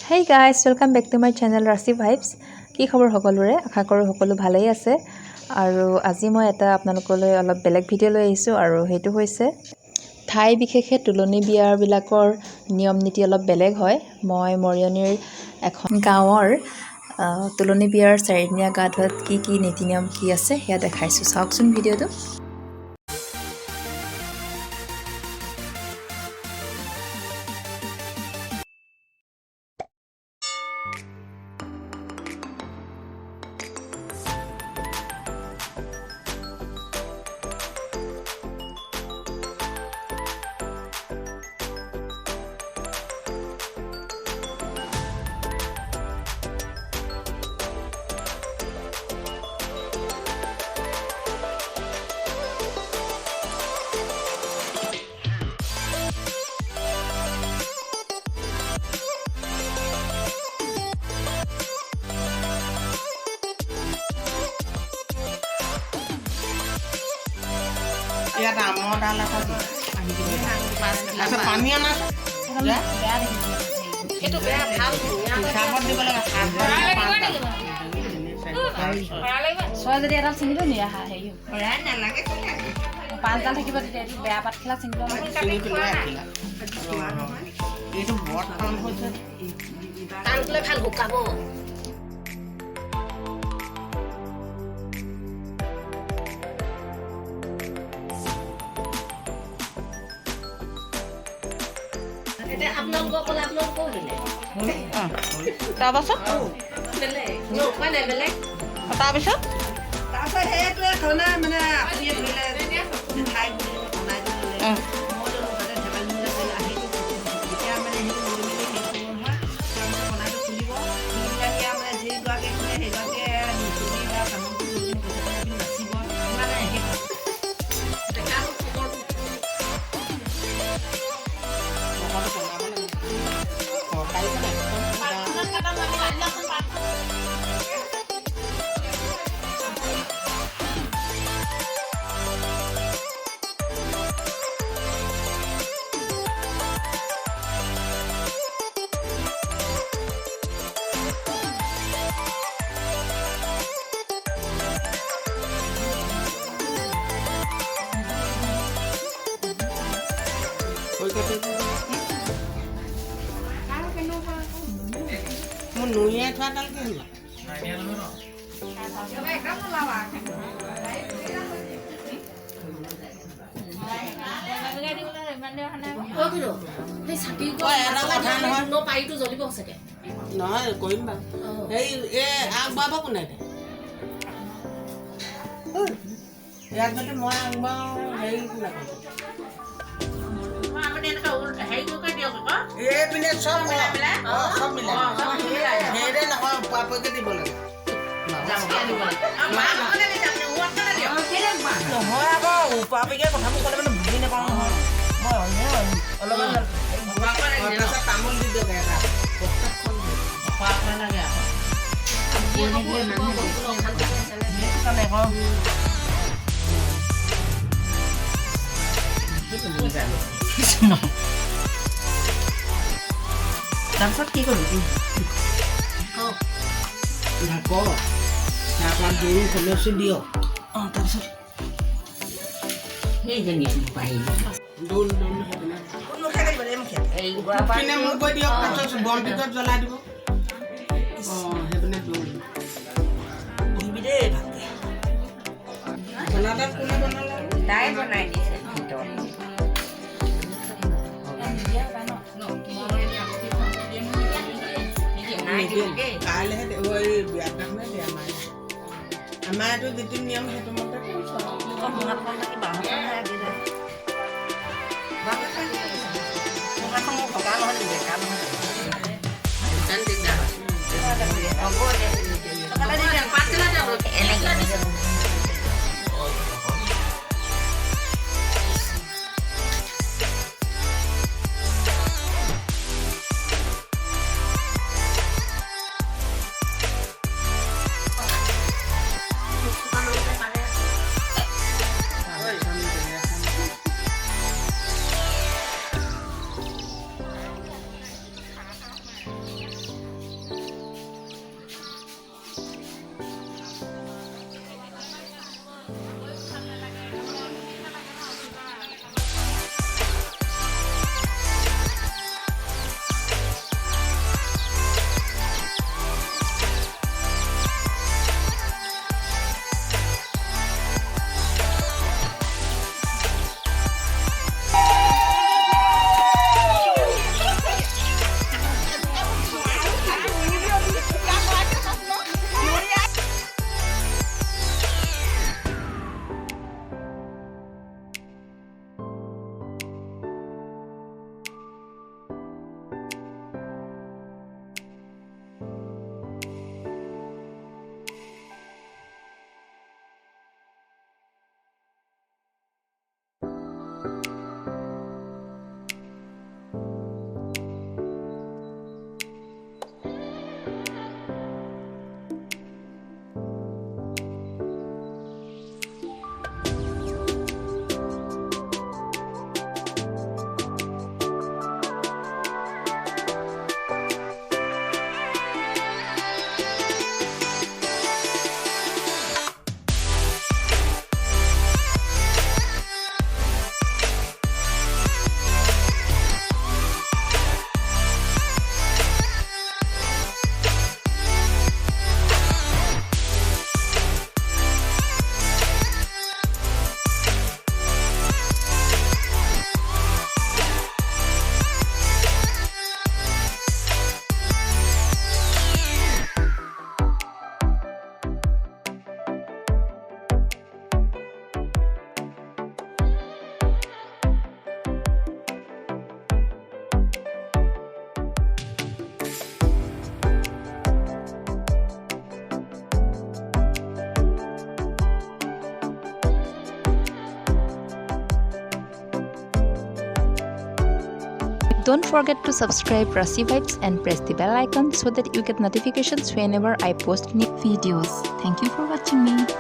Hey guys, welcome back to my channel Rashi Vibes. কি খবৰ সকলোৰে আশা কৰো সকলো ভালেই আছে আৰু আজি মই এটা আপোনালোকলৈ অলপ বেলেগ ভিডিও লৈ আহিছো আৰু হেতু হৈছে ঠাই বিশেষে তুলনি বিয়াৰ বিলাকৰ নিয়ম নীতি অলপ বেলেগ হয় মই মৰিয়নিৰ এখন গাঁৱৰ তুলনি বিয়াৰ চাৰিদিনীয়া গা ধোৱাত কি নীতি নিয়ম কি আছে হেয়া দেখাইছো চাওকচোন ভিডিওটো Ya kamu dalam apa? Asal panian mas? Ya? Itu berapa tahun? Sabar di bawah soal dari Arab sini tuh nih ya, hayu. Berapa lagi? Pantal lagi dari berapa kelas sini tuh? Itu buat kamu sih. Tangkle kan buka bu. তাৰপাছত সেইটোৱে খানা মানে আপুনি ঠাই বনাই Mau nuya itu ada lagi nggak? Nói কৰিম বা এই আগবাব কোনে দে ইয়াত যদি মই আগবাও হেৰি কোনে এইপিনে চব চব মিলে হেৰে নহয় পাপকে দিব লাগে নহয় আকৌ পাপকে কথাবোৰ ক'লে মানে বুজি নাপাওঁ নহয় মই অলপমান তামোল দি দিয়ক এটা লাগে তাৰপিছত কি কৰিবি ঢাক তাৰপৰা গৰু খলচি দিয়ক তাৰপিছত সেইজনী পাৰিব দৌল সেইপিনে মোক কৈ দিয়ক তাৰপিছত বন ভিতৰত জ্বলাই দিব সেইপিনে দৌল বহিবি দেই ভালকে বনালে কোনে বনালে তাই বনাই দিছে ভিতৰত কাইলৈহে আমাৰ এইটো যিটো নিয়ম সেইটো মতে Don't forget to subscribe Rashi Vibes and press the bell icon so that you get notifications whenever I post new videos. Thank you for watching me.